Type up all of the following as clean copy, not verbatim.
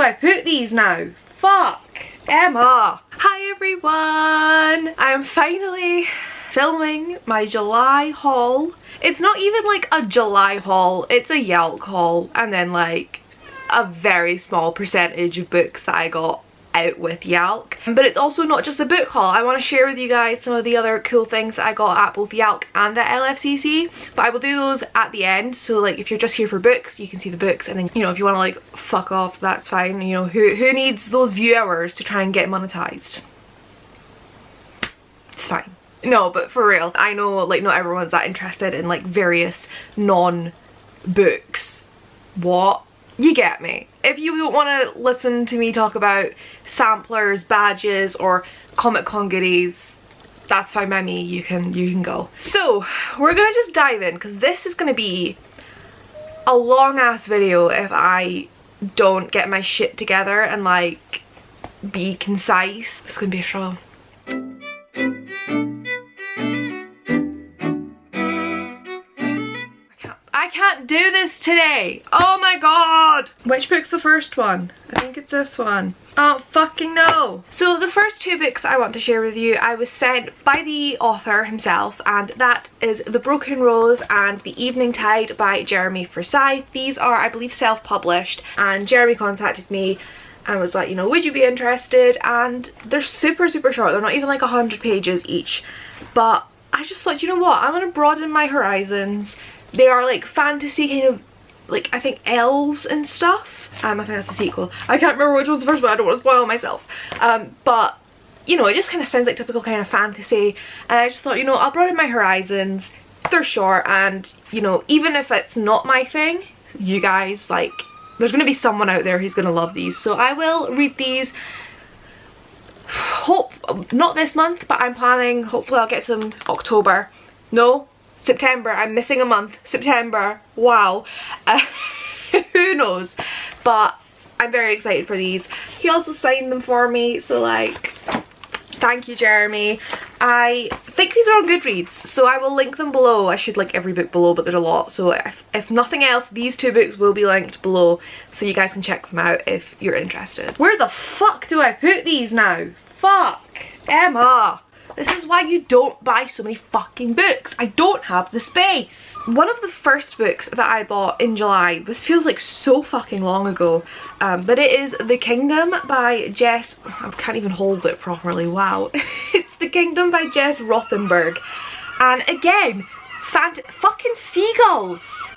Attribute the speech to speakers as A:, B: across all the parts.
A: I put these now? Fuck, Emma. Hi everyone. I am finally filming my July haul. It's not even like a July haul, it's a YALC haul, and then like a very small percentage of books that I got out with YALC. But it's also not just a book haul. I want to share with you guys some of the other cool things that I got at both YALC and at LFCC, but I will do those at the end. So like if you're just here for books, you can see the books, and then, you know, if you want to like fuck off, that's fine. You know, who needs those view hours to try and get monetized? It's fine. No, but for real, I know like not everyone's that interested in like various non-books. What? You get me. If you don't want to listen to me talk about samplers, badges, or Comic Con goodies, that's fine by me. You can go. So we're gonna just dive in, because this is gonna be a long ass video if I don't get my shit together and like be concise. It's gonna be a struggle. I can't do this today. Oh my god. Which book's the first one? I think it's this one. I don't fucking know. So the first two books I want to share with you, I was sent by the author himself, and that is The Broken Rose and The Evening Tide by Jeremy Forsyth. These are, I believe, self-published, and Jeremy contacted me and was like, you know, would you be interested? And they're super short. They're not even like 100 pages each. But I just thought, you know what? I'm gonna broaden my horizons. They are like fantasy kind of, like, I think elves and stuff. I think that's the sequel. I can't remember which one's the first one, I don't want to spoil myself. But, you know, it just kind of sounds like typical kind of fantasy. And I just thought, you know, I'll broaden my horizons. They're short, and, you know, even if it's not my thing, you guys, like, there's going to be someone out there who's going to love these. So I will read these. Hope, not this month, but I'm planning, hopefully I'll get to them October. No. September. I'm missing a month. September. Wow. Who knows? But I'm very excited for these. He also signed them for me, so like, thank you, Jeremy. I think these are on Goodreads, so I will link them below. I should link every book below, but there's a lot. So if nothing else, these two books will be linked below, so you guys can check them out if you're interested. Where the fuck do I put these now? Fuck. Emma. This is why you don't buy so many fucking books. I don't have the space. One of the first books that I bought in July, this feels like so fucking long ago, but it is The Kingdom by Jess, I can't even hold it properly, wow. It's The Kingdom by Jess Rothenberg. And again, fucking seagulls.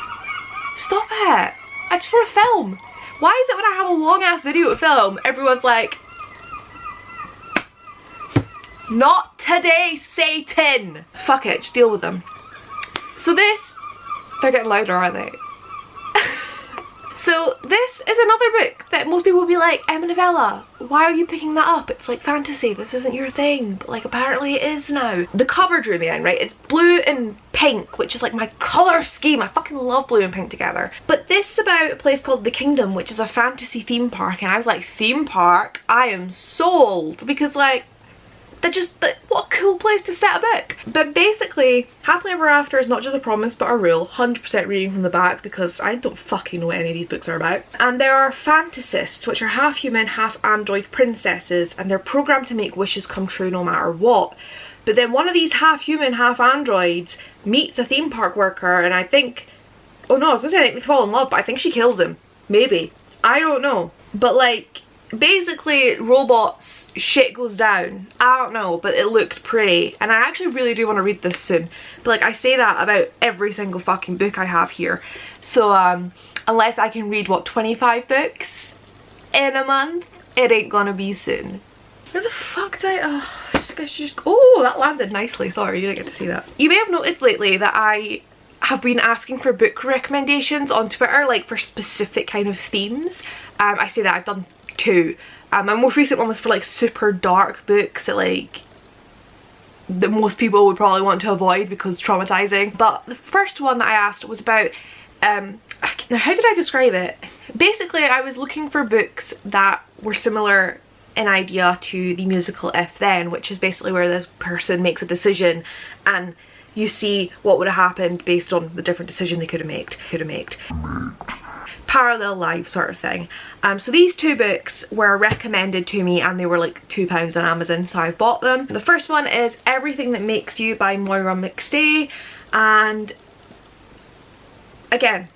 A: Stop it. I just want to film. Why is it when I have a long ass video to film, everyone's like, not today, Satan! Fuck it, just deal with them. So this, they're getting louder, aren't they? So this is another book that most people will be like, Emmanovella, why are you picking that up? It's like fantasy, this isn't your thing. But like apparently it is now. The cover drew me in, right? It's blue and pink, which is like my colour scheme. I fucking love blue and pink together. But this is about a place called The Kingdom, which is a fantasy theme park. And I was like, theme park? I am sold. Because like, what a cool place to set a book. But basically, happily ever after is not just a promise but a rule. 100% reading from the back, because I don't fucking know what any of these books are about. And there are fantasists, which are half human, half android princesses, and they're programmed to make wishes come true no matter what. But then one of these half human, half androids meets a theme park worker, and I think, oh no, I was gonna say they fall in love, but I think she kills him. Maybe. I don't know. But like, basically robots, shit goes down. I don't know, but it looked pretty, and I actually really do want to read this soon. But like, I say that about every single fucking book I have here. So unless I can read, what, 25 books in a month, it ain't gonna be soon. Where the fuck do I just oh, that landed nicely. Sorry, you didn't get to see that. You may have noticed lately that I have been asking for book recommendations on Twitter, like for specific kind of themes. I say that I've done 2. My most recent one was for like super dark books that like that most people would probably want to avoid because it's traumatizing. But the first one that I asked was about now how did I describe it? Basically, I was looking for books that were similar in idea to the musical If Then, which is basically where this person makes a decision and you see what would have happened based on the different decision they could have made. parallel life sort of thing. So these two books were recommended to me and they were like £2 on Amazon, so I've bought them. The first one is Everything That Makes You by Moira McStay, and again,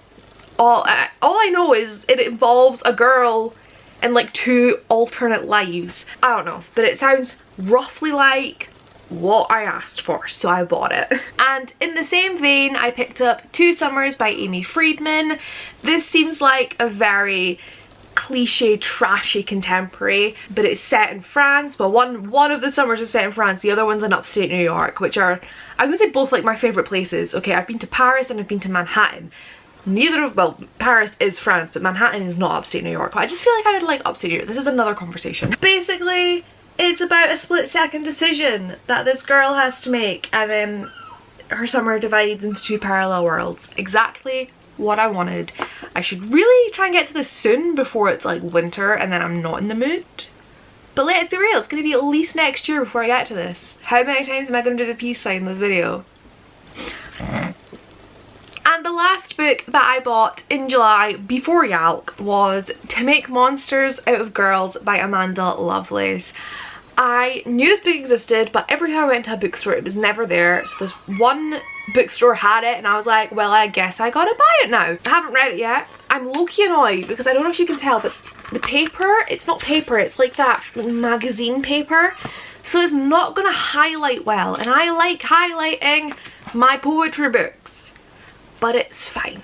A: all I know is it involves a girl and like 2 alternate lives. I don't know, but it sounds roughly like what I asked for, so I bought it. And in the same vein, I picked up Two Summers by Amy Friedman. This seems like a very cliche, trashy contemporary, but it's set in France. Well, one of the summers is set in France, the other one's in upstate New York, which are, I'm gonna say, both like my favorite places. Okay, I've been to Paris and I've been to Manhattan. Neither of, well, Paris is France, but Manhattan is not upstate New York. I just feel like I would like upstate New York. This is another conversation. Basically, it's about a split-second decision that this girl has to make, and then her summer divides into 2 parallel worlds. Exactly what I wanted. I should really try and get to this soon before it's like winter and then I'm not in the mood. But let's be real, it's going to be at least next year before I get to this. How many times am I going to do the peace sign in this video? And the last book that I bought in July before YALC was To Make Monsters Out of Girls by Amanda Lovelace. I knew this book existed, but every time I went to a bookstore it was never there. So this one bookstore had it and I was like, well, I guess I gotta buy it now. I haven't read it yet. I'm low-key annoyed because I don't know if you can tell, but the paper, it's not paper, it's like that magazine paper. So it's not gonna highlight well, and I like highlighting my poetry books. But it's fine.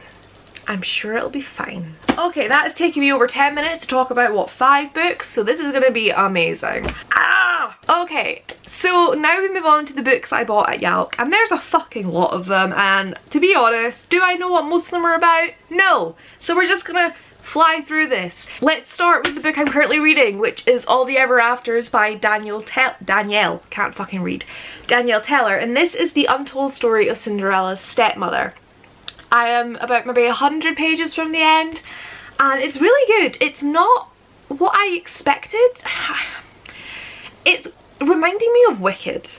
A: I'm sure it'll be fine. Okay, that has taken me over 10 minutes to talk about, what, 5 books? So this is gonna be amazing. Ah! Okay, so now we move on to the books I bought at YALC, and there's a fucking lot of them, and to be honest, do I know what most of them are about? No. So we're just gonna fly through this. Let's start with the book I'm currently reading, which is All the Ever Afters by Danielle Teller, and this is the untold story of Cinderella's stepmother. I am about maybe 100 pages from the end, and it's really good. It's not what I expected. It's reminding me of Wicked.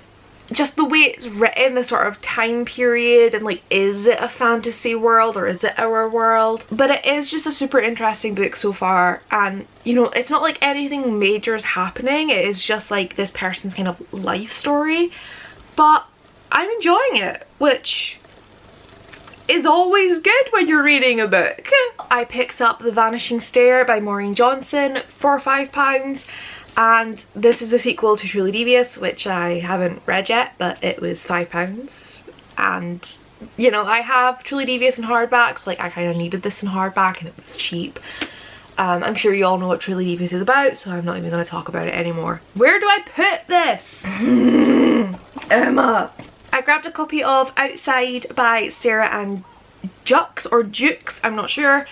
A: Just the way it's written, the sort of time period, and like, is it a fantasy world or is it our world? But it is just a super interesting book so far, and you know, it's not like anything major is happening. It is just like this person's kind of life story, but I'm enjoying it, which is always good when you're reading a book. I picked up The Vanishing Stair by Maureen Johnson for £5, and this is the sequel to Truly Devious, which I haven't read yet, but it was £5. And you know, I have Truly Devious in hardback, so like I kind of needed this in hardback and it was cheap. I'm sure you all know what Truly Devious is about, so I'm not even going to talk about it anymore. Where do I put this? Emma! I grabbed a copy of Outside by Sarah and Jukes, or Jukes, I'm not sure.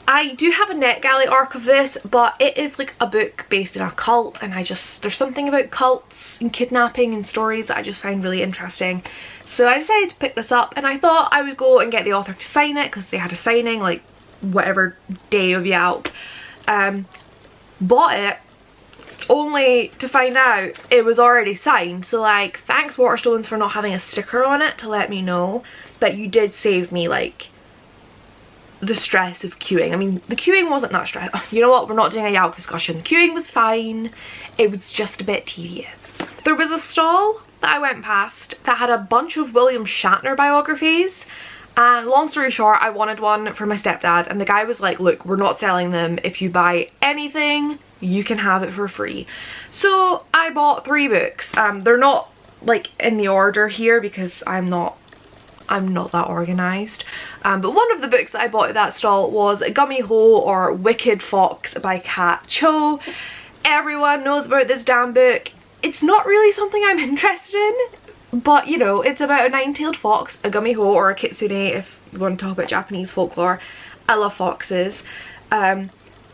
A: I do have a NetGalley arc of this, but it is like a book based in a cult, and there's something about cults and kidnapping and stories that I just find really interesting. So I decided to pick this up, and I thought I would go and get the author to sign it because they had a signing like whatever day of YALC. Bought it only to find out it was already signed, so like, thanks Waterstones for not having a sticker on it to let me know that you did save me like the stress of queuing. I mean, the queuing wasn't that stressful. You know what, we're not doing a YALC discussion. The queuing was fine, it was just a bit tedious. There was a stall that I went past that had a bunch of William Shatner biographies, and long story short, I wanted one for my stepdad, and the guy was like, look, we're not selling them. If you buy anything, you can have it for free. So I bought 3 books. They're not like in the order here because I'm not that organised. But one of the books that I bought at that stall was Gummy Hole or Wicked Fox by Kat Cho. Everyone knows about this damn book. It's not really something I'm interested in, but you know, it's about a 9-tailed fox, a gummy hoe, or a kitsune if you want to talk about Japanese folklore. I love foxes.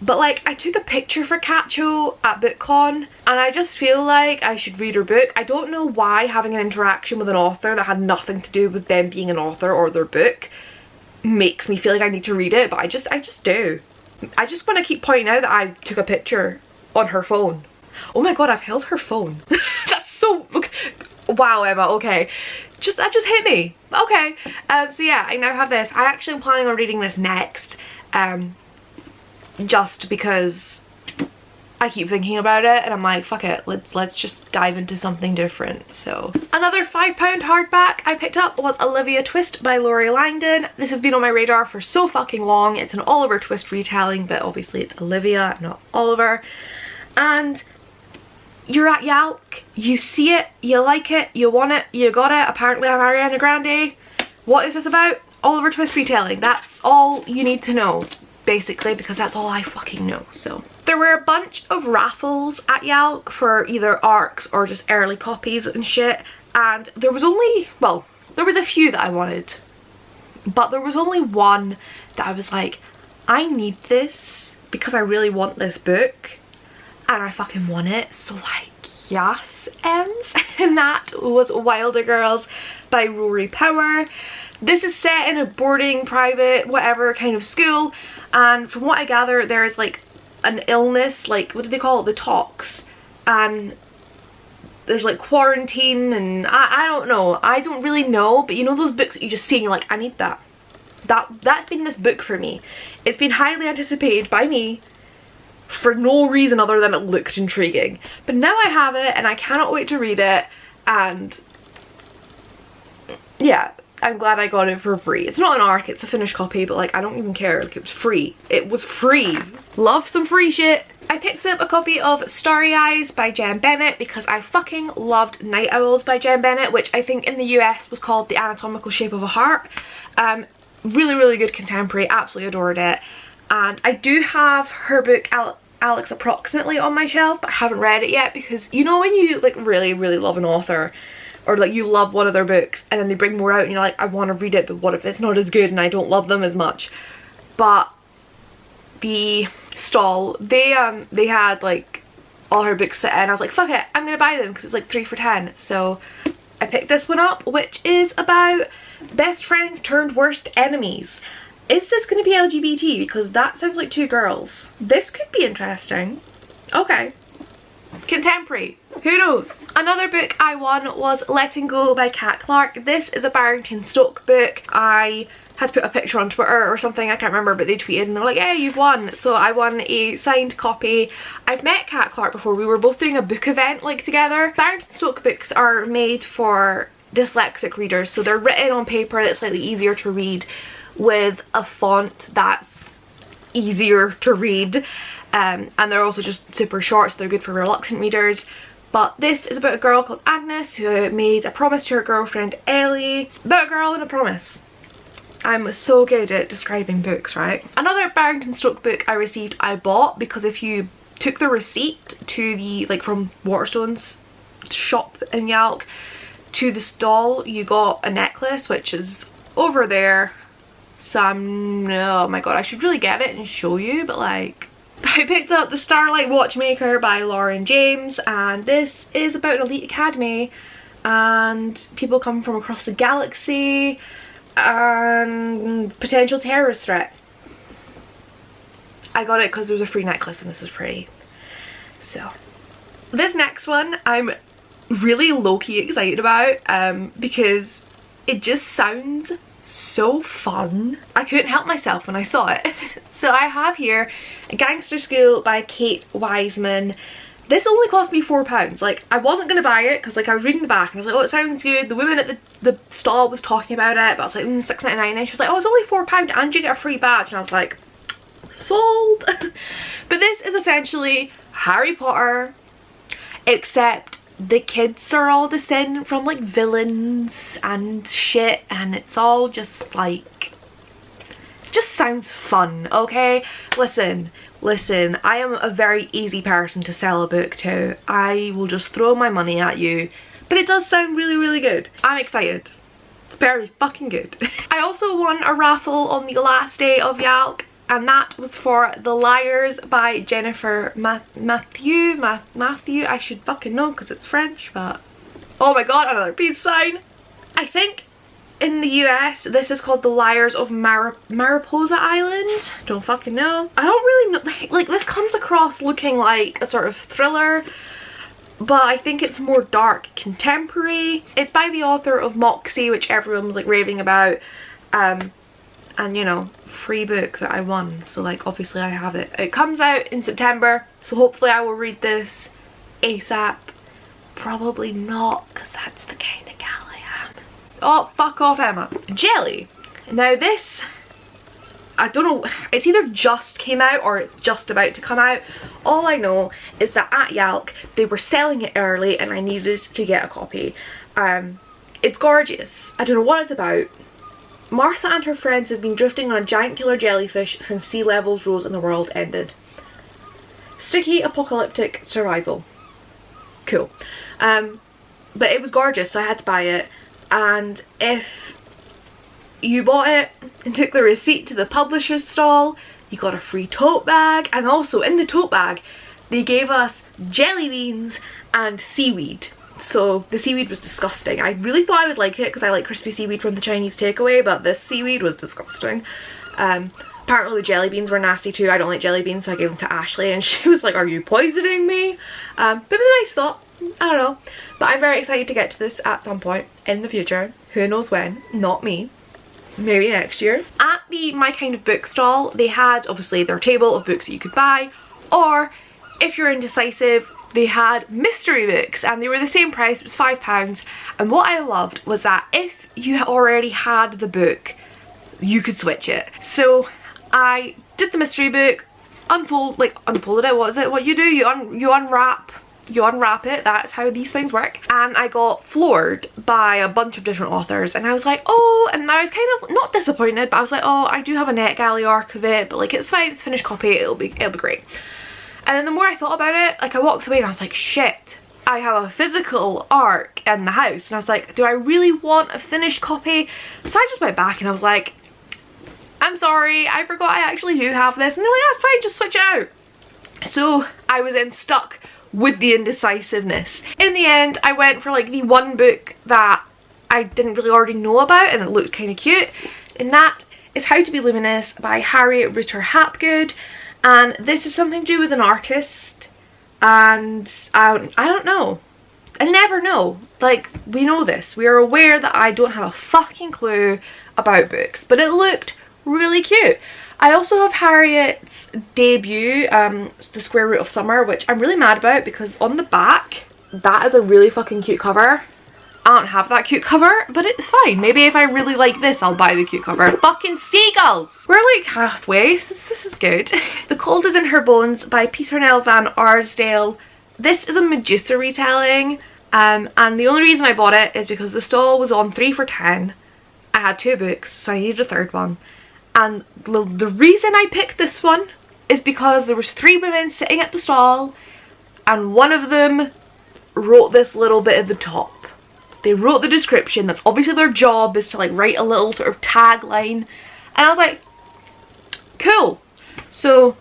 A: But like, I took a picture for Kat Cho at BookCon, and I just feel like I should read her book. I don't know why having an interaction with an author that had nothing to do with them being an author or their book makes me feel like I need to read it, but I just do. I just want to keep pointing out that I took a picture on her phone. Oh my god, I've held her phone. That's so... Okay. Wow, Emma, okay. That just hit me. Okay. So yeah, I now have this. I actually am planning on reading this next. just because I keep thinking about it and I'm like, fuck it, let's just dive into something different. So another £5 hardback I picked up was Olivia Twist by Laurie Langdon. This has been on my radar for so fucking long. It's an Oliver Twist retelling, but obviously it's Olivia, not Oliver. And you're at YALC, you see it, you like it, you want it, you got it. Apparently I'm Ariana Grande. What is this about? Oliver Twist retelling. That's all you need to know, basically, because that's all I fucking know. So there were a bunch of raffles at YALC for either ARCs or just early copies and shit, and there was only, well, there was a few that I wanted, but there was only one that I was like, I need this because I really want this book, and I fucking want it. So like, yes, Ems. And that was Wilder Girls by Rory Power. This is set in a boarding, private, whatever kind of school, and from what I gather there is like an illness, like what do they call it, the tox, and there's like quarantine, and I don't know, I don't really know, but you know those books that you just see and you're like, I need that. That's been this book for me. It's been highly anticipated by me for no reason other than it looked intriguing, but now I have it and I cannot wait to read it, and yeah, I'm glad I got it for free. It's not an ARC, it's a finished copy, but like I don't even care, like it was free. It was free. Love some free shit. I picked up a copy of Starry Eyes by Jen Bennett because I fucking loved Night Owls by Jen Bennett, which I think in the US was called The Anatomical Shape of a Heart. Really, really good contemporary, absolutely adored it. And I do have her book Alex Approximately on my shelf, but I haven't read it yet because you know when you like really, really love an author, or like you love one of their books and then they bring more out and you're like, I want to read it, but what if it's not as good and I don't love them as much. But the stall, they had like all her books set in. I was like, fuck it, I'm gonna buy them because it's like 3 for £10. So I picked this one up, which is about best friends turned worst enemies. Is this gonna be LGBT? Because that sounds like 2 girls. This could be interesting. Okay. Contemporary, who knows? Another book I won was Letting Go by Kat Clark. This is a Barrington Stoke book. I had to put a picture on Twitter or something, I can't remember, but they tweeted and they were like, yeah, you've won. So I won a signed copy. I've met Kat Clark before. We were both doing a book event like together. Barrington Stoke books are made for dyslexic readers, so they're written on paper that's slightly easier to read with a font that's easier to read. And they're also just super short, so they're good for reluctant readers. But this is about a girl called Agnes who made a promise to her girlfriend Ellie. About a girl and a promise. I'm so good at describing books, right? Another Barrington Stoke book I received, I bought, because if you took the receipt to the, like from Waterstone's shop in YALC to the stall, you got a necklace, which is over there. So oh my god, I should really get it and show you, but like, I picked up The Starlight Watchmaker by Lauren James, and this is about an elite academy and people come from across the galaxy and potential terrorist threat. I got it because there was a free necklace and this was pretty. So this next one I'm really low-key excited about because it just sounds so fun. I couldn't help myself when I saw it. So I have here A Gangster School by Kate Wiseman. This only cost me £4. Like, I wasn't gonna buy it because like I was reading the back and I was like, oh, it sounds good. The woman at the stall was talking about it, but I was like, £6.99. And she was like, oh, it's only £4 and you get a free badge. And I was like, sold. But this is essentially Harry Potter, except the kids are all descended from like villains and shit, and it's all just like, just sounds fun. Okay, listen, I am a very easy person to sell a book to. I will just throw my money at you, but it does sound really, really good. I'm excited. It's very fucking good. I also won a raffle on the last day of YALC, and that was for The Liars by Jennifer Matthew. I should fucking know because it's French, but oh my god, another peace sign. I think in the US this is called The Liars of Mariposa Island. Don't fucking know. I don't really know, like this comes across looking like a sort of thriller, but I think it's more dark contemporary. It's by the author of Moxie, which everyone was like raving about. and you know, free book that I won, so like obviously I have it. It comes out in September, so hopefully I will read this ASAP. Probably not, because that's the kind of gal I am. Oh, fuck off, Emma. Jelly. Now this, I don't know, it's either just came out or it's just about to come out. All I know is that at YALC they were selling it early and I needed to get a copy. It's gorgeous. I don't know what it's about. Martha and her friends have been drifting on a giant killer jellyfish since sea levels rose and the world ended. Sticky apocalyptic survival. Cool. But it was gorgeous, so I had to buy it. And if you bought it and took the receipt to the publisher's stall, you got a free tote bag. And also in the tote bag they gave us jelly beans and seaweed. So the seaweed was disgusting. I really thought I would like it because I like crispy seaweed from the Chinese takeaway, but this seaweed was disgusting. Apparently the jelly beans were nasty too. I don't like jelly beans, so I gave them to Ashley and she was like, are you poisoning me? But it was a nice thought. I don't know. But I'm very excited to get to this at some point in the future. Who knows when? Not me. Maybe next year. At the My Kind of Book stall, they had obviously their table of books that you could buy, or if you're indecisive, they had mystery books and they were the same price. It was £5, and what I loved was that if you already had the book, you could switch it. So I did the mystery book, unfolded it. What is it? What you do? You unwrap it. That's how these things work. And I got floored by a bunch of different authors, and I was like, oh, and I was kind of not disappointed, but I was like, oh, I do have a NetGalley arc of it, but like it's fine, it's finished copy, it'll be great. And then the more I thought about it, like I walked away and I was like, shit, I have a physical arc in the house. And I was like, do I really want a finished copy? So I just went back and I was like, I'm sorry, I forgot I actually do have this. And they're like, that's fine, just switch it out. So I was then stuck with the indecisiveness. In the end, I went for like the one book that I didn't really already know about and it looked kind of cute. And that is How to Be Luminous by Harriet Rutter Hapgood. And this is something to do with an artist, and I don't know. I never know. Like, we know this. We are aware that I don't have a fucking clue about books, but it looked really cute. I also have Harriet's debut, The Square Root of Summer, which I'm really mad about because on the back, that is a really fucking cute cover. I don't have that cute cover, but it's fine. Maybe if I really like this, I'll buy the cute cover. Fucking seagulls! We're like halfway. This is good. The Cold is in Her Bones by Peternell van Arsdale. This is a Medusa retelling, and the only reason I bought it is because the stall was on 3 for £10. I had 2 books, so I needed a third one. And the reason I picked this one is because there was 3 women sitting at the stall, and one of them wrote this little bit at the top. They wrote the description. That's obviously their job, is to like write a little sort of tagline. And I was like, cool. So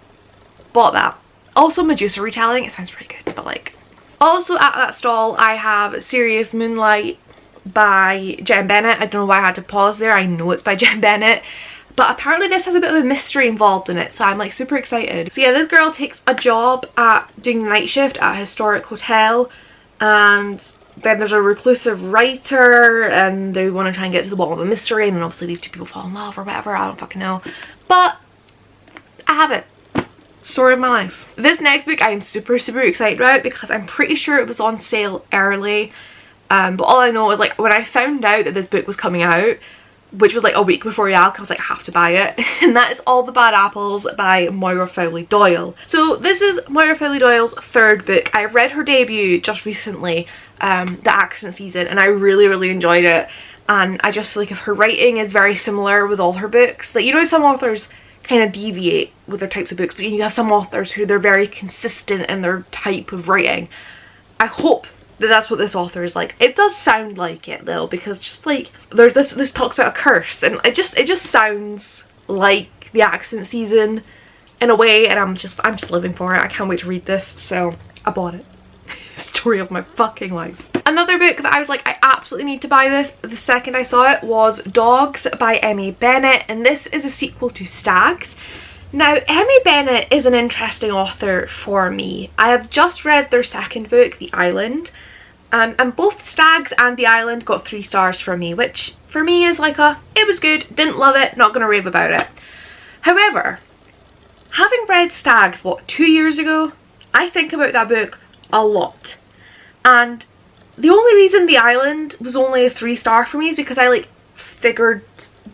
A: bought that. Also Medusa retelling. It sounds pretty good, but like. Also at that stall I have Serious Moonlight by Jen Bennett. I don't know why I had to pause there. I know it's by Jen Bennett. But apparently this has a bit of a mystery involved in it, so I'm like super excited. So yeah, this girl takes a job at doing the night shift at a historic hotel, and then there's a reclusive writer and they want to try and get to the bottom of a mystery, and then obviously these 2 people fall in love or whatever, I don't fucking know. But I have it. Story of my life. This next book I am super excited about because I'm pretty sure it was on sale early. But all I know is like when I found out that this book was coming out, which was like a week before YALC, I was like, I have to buy it. And that is All the Bad Apples by Moira Fowley Doyle. So this is Moira Fowley Doyle's 3rd book. I read her debut just recently, The Accident Season, and I really enjoyed it. And I just feel like if her writing is very similar with all her books, like, you know, some authors kind of deviate with their types of books, but you have some authors who they're very consistent in their type of writing. I hope that that's what this author is like. It does sound like it though, because just like there's this talks about a curse, and it just sounds like The Accident Season in a way, and I'm just living for it. I can't wait to read this, so I bought it. Story of my fucking life. Another book that I was like, I absolutely need to buy this the second I saw it was Dogs by Emmy Bennett, and this is a sequel to Stags. Now, Emmy Bennett is an interesting author for me. I have just read their 2nd book, The Island, And both Stags and The Island got 3 stars from me, which for me is like it was good, didn't love it, not gonna rave about it. However, having read Stags, what, 2 years ago, I think about that book a lot. And the only reason The Island was only a 3 star for me is because I like figured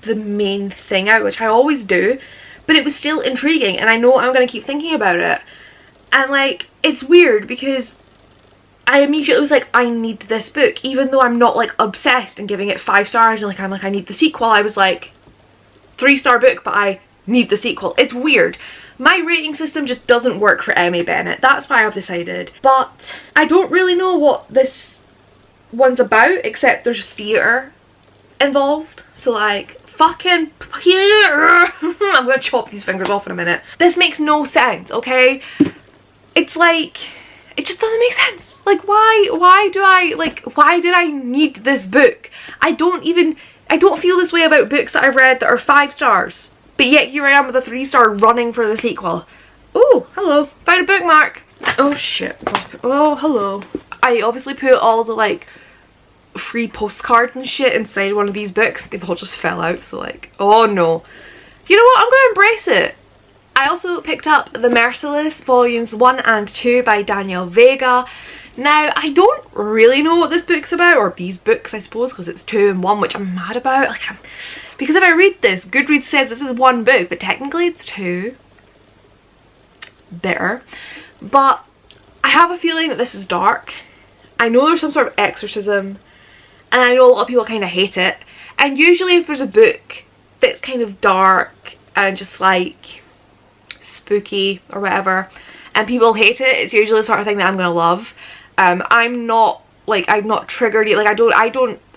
A: the main thing out, which I always do, but it was still intriguing and I know I'm gonna keep thinking about it. And like, it's weird because I immediately was like, I need this book, even though I'm not like obsessed and giving it 5 stars and like I'm like, I need the sequel. I was like, 3-star book, but I need the sequel. It's weird. My rating system just doesn't work for Emma Bennett. That's why I've decided. But I don't really know what this one's about, except there's theatre involved. So like, fucking here. I'm gonna chop these fingers off in a minute. This makes no sense, okay? It's like, it just doesn't make sense. Like, why did I need this book? I don't feel this way about books that I've read that are 5 stars. But yet here I am with a 3-star running for the sequel. Oh, hello. Found a bookmark. Oh shit. Oh, hello. I obviously put all the like free postcards and shit inside one of these books. They've all just fell out, so like, oh no. You know what? I'm gonna embrace it. I also picked up The Merciless Volumes 1 and 2 by Daniel Vega. Now, I don't really know what this book's about, or these books I suppose, because it's 2 and 1, which I'm mad about. Like, because if I read this, Goodreads says this is 1 book, but technically it's 2. Bitter. But I have a feeling that this is dark. I know there's some sort of exorcism, and I know a lot of people kind of hate it. And usually if there's a book that's kind of dark and just like spooky or whatever, and people hate it, it's usually the sort of thing that I'm gonna love. I'm not triggered, like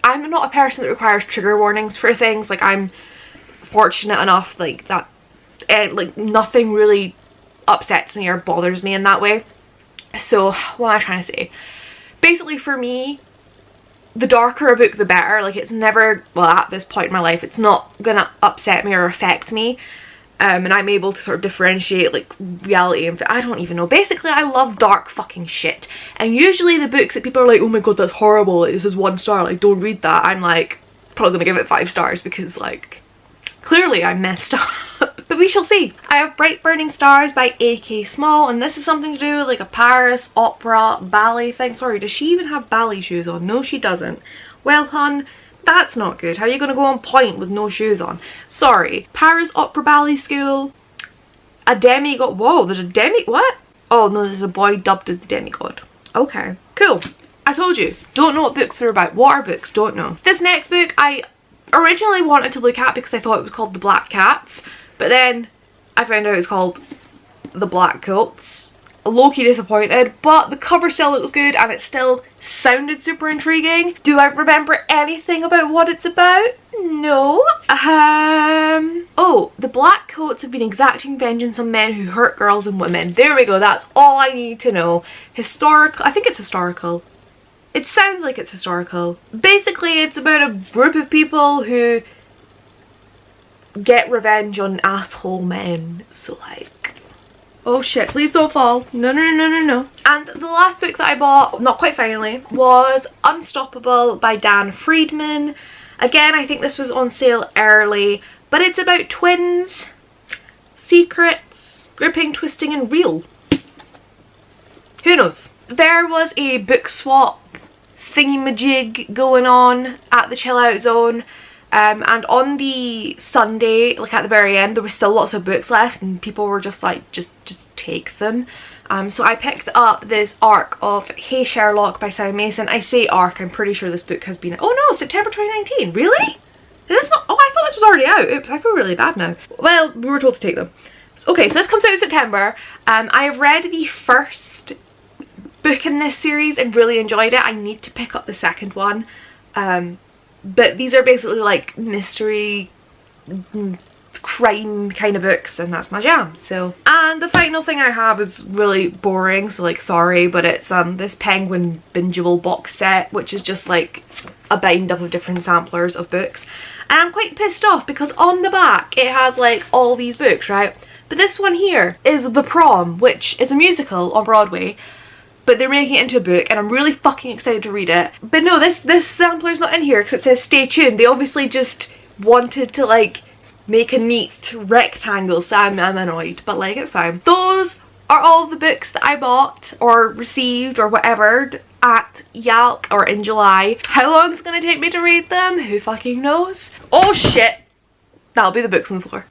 A: I'm not a person that requires trigger warnings for things. Like, I'm fortunate enough like that, and like nothing really upsets me or bothers me in that way. So what am I trying to say? Basically, for me, the darker a book the better. Like, it's never, well, at this point in my life, it's not gonna upset me or affect me. And I'm able to sort of differentiate like reality and I don't even know. Basically, I love dark fucking shit. And usually the books that people are like, oh my god, that's horrible, like, this is 1 star, like don't read that, I'm like probably gonna give it 5 stars because like clearly I'm messed up. But we shall see. I have Bright Burning Stars by A.K. Small, and this is something to do with like a Paris opera ballet thing. Sorry, does she even have ballet shoes on? No, she doesn't. Well, hun, that's not good. How are you going to go on point with no shoes on? Sorry. Paris Opera Ballet School. A demigod. Whoa, there's a what? Oh no, there's a boy dubbed as the demigod. Okay, cool. I told you. Don't know what books are about. What are books? Don't know. This next book I originally wanted to look at because I thought it was called The Black Cats. But then I found out it's called The Black Coats. Low-key disappointed, but the cover still looks good and it still sounded super intriguing. Do I remember anything about what it's about? No. Oh, the Black Coats have been exacting vengeance on men who hurt girls and women. There we go, that's all I need to know. Historical, I think it's historical. It sounds like it's historical. Basically, it's about a group of people who get revenge on asshole men. So like, oh shit, please don't fall. No, no, no, no, no. And the last book that I bought, not quite finally, was Unstoppable by Dan Friedman. Again, I think this was on sale early, but it's about twins, secrets, gripping, twisting, and real. Who knows? There was a book swap thingy-majig going on at the chill out zone. And on the Sunday, like at the very end, there was still lots of books left and people were just like, just take them. So I picked up this arc of Hey Sherlock by Sam Mason. I say arc, I'm pretty sure this book has been, oh no, September 2019, really? That's not, oh, I thought this was already out. Oops, I feel really bad now. Well, we were told to take them. Okay, so this comes out in September. I have read the first book in this series and really enjoyed it. I need to pick up the second one. But these are basically like mystery, crime kind of books, and that's my jam. So, and the final thing I have is really boring, so like sorry, but it's this Penguin Bingeable box set, which is just like a bind up of different samplers of books. And I'm quite pissed off because on the back it has like all these books, right? But this one here is The Prom, which is a musical on Broadway. but they're making it into a book and I'm really fucking excited to read it. But no, this sampler's not in here because it says stay tuned. They obviously just wanted to like make a neat rectangle, so I'm annoyed, but like it's fine. Those are all the books that I bought or received or whatever at YALC or in July. How long it's gonna take me to read them, who fucking knows. Oh shit, that'll be the books on the floor.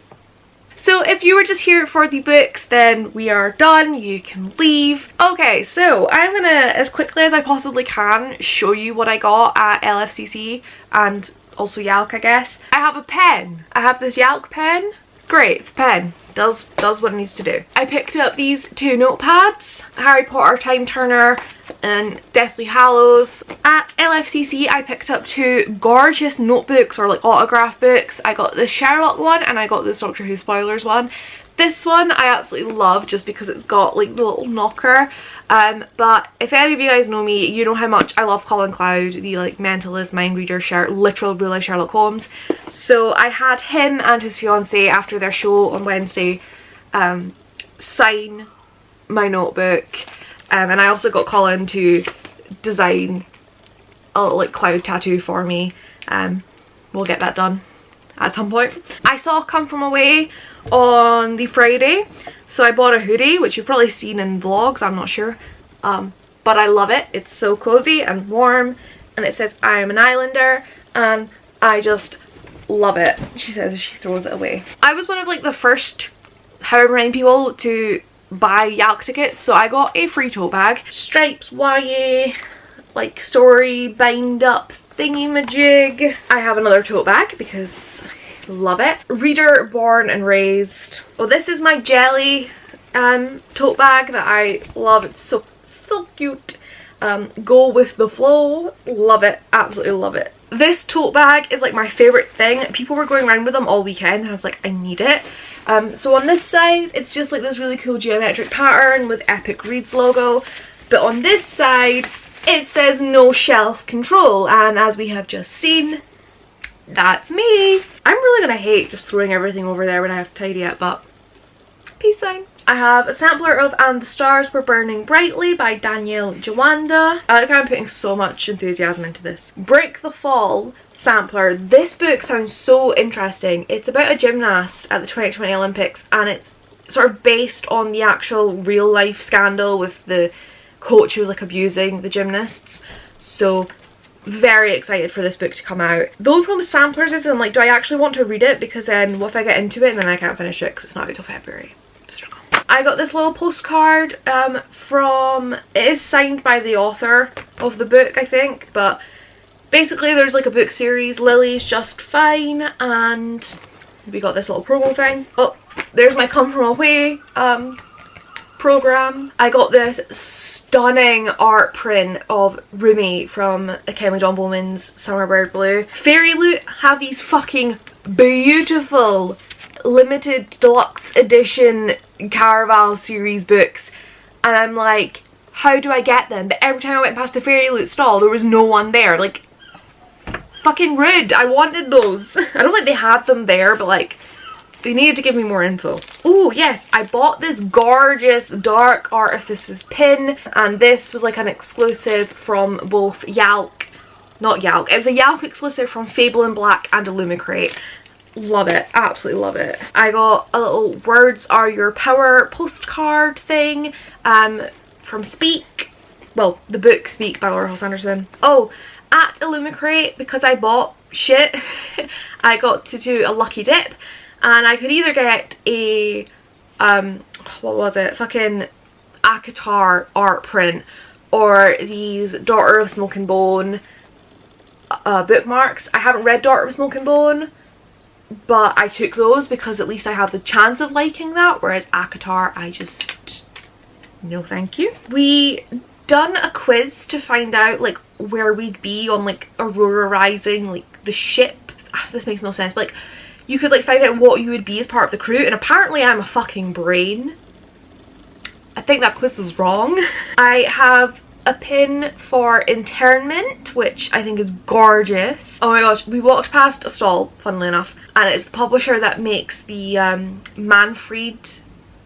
A: So if you were just here for the books, then we are done, you can leave. Okay, so I'm gonna, as quickly as I possibly can, show you what I got at LFCC and also YALC, I guess. I have a pen. I have this YALC pen. It's great, it's a pen. Does what it needs to do. I picked up these two notepads, Harry Potter Time Turner and Deathly Hallows. At LFCC I picked up two gorgeous notebooks or like autograph books. I got the Sherlock one and I got this Doctor Who spoilers one. This one I absolutely love just because it's got like the little knocker. But if any of you guys know me, you know how much I love Colin Cloud, the like mentalist, mind reader, literal real life Sherlock Holmes. So I had him and his fiance after their show on Wednesday sign my notebook. And I also got Colin to design a little like cloud tattoo for me. We'll get that done at some point. I saw Come From Away on the Friday, so I bought a hoodie, which you've probably seen in vlogs, I'm not sure, but I love it. It's so cozy and warm and it says I am an islander and I just love it, she says as she throws it away. I was one of like the first however many people to buy YALC tickets, so I got a free tote bag. Stripes YA like story bind up thingy-majig. I have another tote bag because I love it. Reader Born and Raised. Well, this is my jelly tote bag that I love. It's so cute. Go with the flow. Love it. Absolutely love it. This tote bag is like my favorite thing. People were going around with them all weekend and I was like, I need it. So on this side it's just like this really cool geometric pattern with Epic Reads logo, but on this side it says no shelf control, and as we have just seen, that's me. I'm really gonna hate just throwing everything over there when I have to tidy it, but peace sign. I have a sampler of And the Stars Were Burning Brightly by Danielle Jawanda. I like how I'm putting so much enthusiasm into this. Break the Fall sampler. This book sounds so interesting. It's about a gymnast at the 2020 Olympics and it's sort of based on the actual real life scandal with the coach who was like abusing the gymnasts. So very excited for this book to come out. The only problem with samplers is I'm like, do I actually want to read it? Because then what if I get into it and then I can't finish it because it's not out until February. Struggle. I got this little postcard from, it is signed by the author of the book I think, but basically there's like a book series, Lily's Just Fine, and we got this little promo thing. Oh, there's my Come From Away program. I got this stunning art print of Rumi from Kelly John Bowman's Summer Bird Blue. Fairy Loot have these fucking beautiful limited deluxe edition Caraval series books and I'm like, how do I get them? But every time I went past the Fairy Loot stall there was no one there. Like, fucking rude. I wanted those. I don't think they had them there, but like they needed to give me more info. Oh yes, I bought this gorgeous Dark Artifices pin and this was like an exclusive from both YALC, not YALC, it was a YALC exclusive from Fable in Black and Illumicrate. Love it, absolutely love it. I got a little Words Are Your Power postcard thing from Speak, well the book Speak by Laura Hull Sanderson. Oh, at Illumicrate, because I bought shit, I got to do a lucky dip and I could either get a what was it, fucking ACOTAR art print or these Daughter of Smoke and Bone bookmarks. I haven't read Daughter of Smoke and Bone, but I took those because at least I have the chance of liking that, whereas ACOTAR I just, no thank you. We done a quiz to find out like where we'd be on like Aurora Rising, like the ship. This makes no sense, but like you could like find out what you would be as part of the crew, and apparently I'm a fucking brain. I think that quiz was wrong. I have a pin for Internment, which I think is gorgeous. Oh my gosh, we walked past a stall, funnily enough, and it's the publisher that makes the Manfred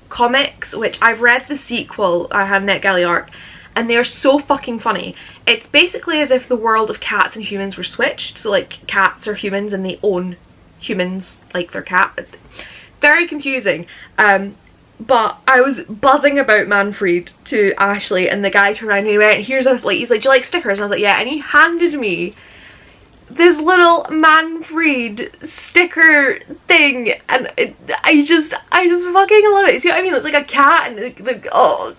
A: comics, which I've read the sequel, I have NetGalley Arc, and they are so fucking funny. It's basically as if the world of cats and humans were switched, so like cats are humans and they own humans like their cat. Very confusing. But I was buzzing about Manfred to Ashley, and the guy turned around and he went, here's a, like, he's like, do you like stickers? And I was like, yeah, and he handed me this little Manfred sticker thing, and I just fucking love it. See what I mean? It's like a cat, and oh,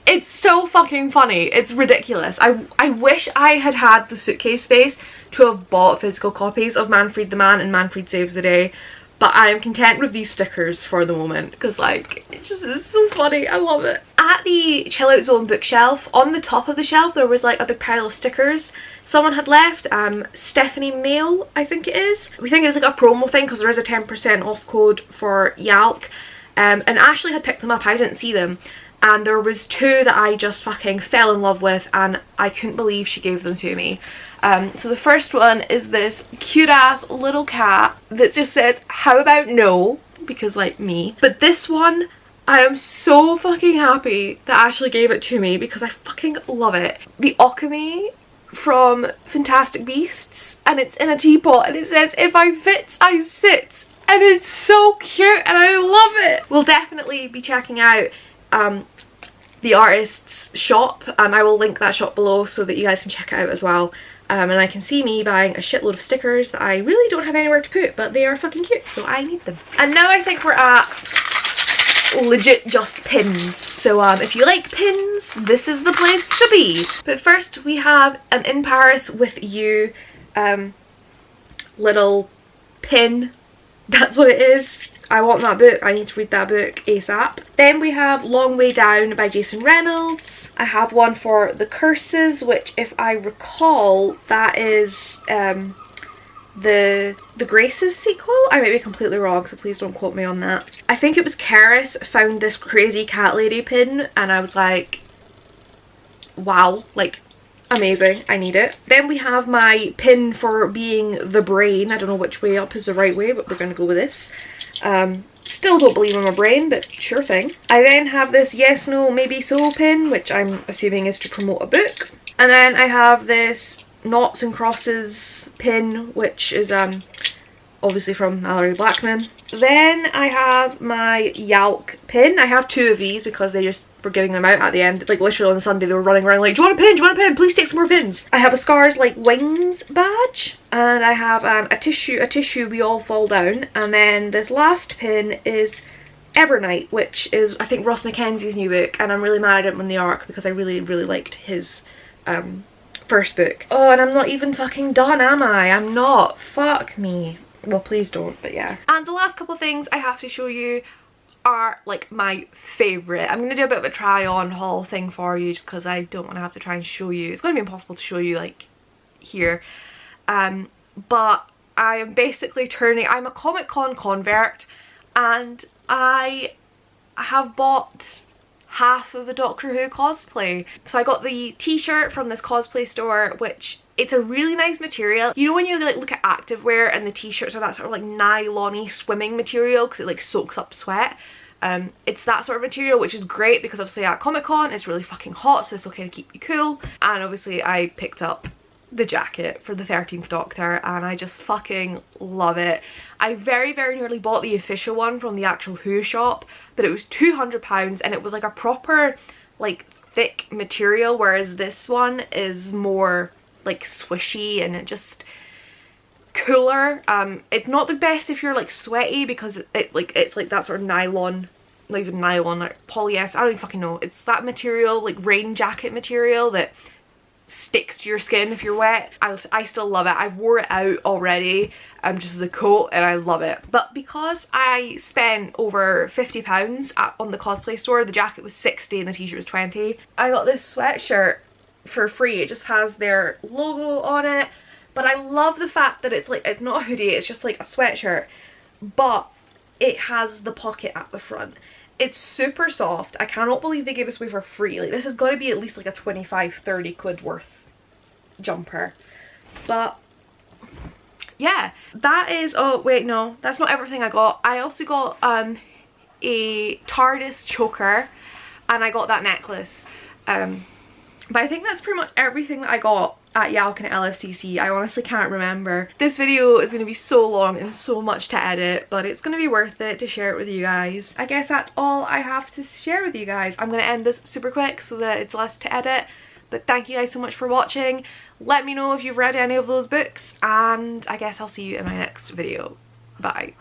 A: it's so fucking funny. It's ridiculous. I wish I had had the suitcase space to have bought physical copies of Manfred the Man and Manfred Saves the Day. But I am content with these stickers for the moment because, like, it's so funny. I love it. At the Chill Out Zone bookshelf, on the top of the shelf, there was like a big pile of stickers someone had left. Stephanie Mail, I think it is. We think it was like a promo thing because there is a 10% off code for YALC. And Ashley had picked them up. I didn't see them. And there was two that I just fucking fell in love with, and I couldn't believe she gave them to me. So the first one is this cute ass little cat that just says, how about no? Because, like, me. But this one, I am so fucking happy that Ashley gave it to me because I fucking love it. The Okami from Fantastic Beasts, and it's in a teapot, and it says, if I fits, I sits. And it's so cute and I love it. We'll definitely be checking out the artist's shop. I will link that shop below so that you guys can check it out as well. And I can see me buying a shitload of stickers that I really don't have anywhere to put, but they are fucking cute, so I need them. And now I think we're at legit just pins. So if you like pins, this is the place to be. But first we have an In Paris With You little pin. That's what it is. I want that book. I need to read that book ASAP. Then we have Long Way Down by Jason Reynolds. I have one for The Curses, which, if I recall, that is the Graces sequel. I might be completely wrong, so please don't quote me on that. I think it was Karis found this crazy cat lady pin, and I was like, wow, like, amazing, I need it. Then we have my pin for being the brain. I don't know which way up is the right way, but we're gonna go with this. Still don't believe I'm a brain, but sure thing. I then have this yes, no, maybe so pin, which I'm assuming is to promote a book. And then I have this Noughts and Crosses pin, which is obviously from Mallory Blackman. Then I have my YALC pin. I have two of these because they just were giving them out at the end. Like, literally on the Sunday they were running around like, do you want a pin? Do you want a pin? Please take some more pins. I have a Scars Like Wings badge. And I have a tissue, we all fall down. And then this last pin is Evernight, which is, I think, Ross Mackenzie's new book. And I'm really mad I didn't win the ARC because I really, really liked his first book. Oh, and I'm not even fucking done, am I? I'm not. Fuck me. Well, please don't, but yeah. And the last couple of things I have to show you are like my favourite. I'm going to do a bit of a try on haul thing for you just because I don't want to have to try and show you. It's going to be impossible to show you like here. But I am basically I'm a Comic-Con convert, and I have bought half of a Doctor Who cosplay. So I got the t-shirt from this cosplay store, which it's a really nice material. You know when you like look at activewear and the t-shirts are that sort of like nylon-y swimming material because it like soaks up sweat? It's that sort of material, which is great because obviously at Comic-Con it's really fucking hot, so this will kind of keep you cool. And obviously I picked up the jacket for the 13th Doctor and I just fucking love it. I very, very nearly bought the official one from the actual Who shop, but it was £200 and it was like a proper like thick material, whereas this one is more like swishy and it just cooler. It's not the best if you're like sweaty because it's like that sort of nylon, not even nylon, like polyester, I don't even fucking know. It's that material, like rain jacket material that sticks to your skin if you're wet. I still love it. I've wore it out already just as a coat and I love it. But because I spent over £50 on the cosplay store, the jacket was 60 and the t-shirt was 20. I got this sweatshirt for free. It just has their logo on it, but I love the fact that it's like, it's not a hoodie, it's just like a sweatshirt, but it has the pocket at the front. It's super soft. I cannot believe they gave this away for free. Like, this has got to be at least like a 25-30 quid worth jumper. But yeah, that is, oh wait, no, that's not everything I got. I also got a TARDIS choker and I got that necklace, But I think that's pretty much everything that I got at YALC and LFCC. I honestly can't remember. This video is going to be so long and so much to edit, but it's going to be worth it to share it with you guys. I guess that's all I have to share with you guys. I'm going to end this super quick so that it's less to edit, but thank you guys so much for watching. Let me know if you've read any of those books, and I guess I'll see you in my next video. Bye.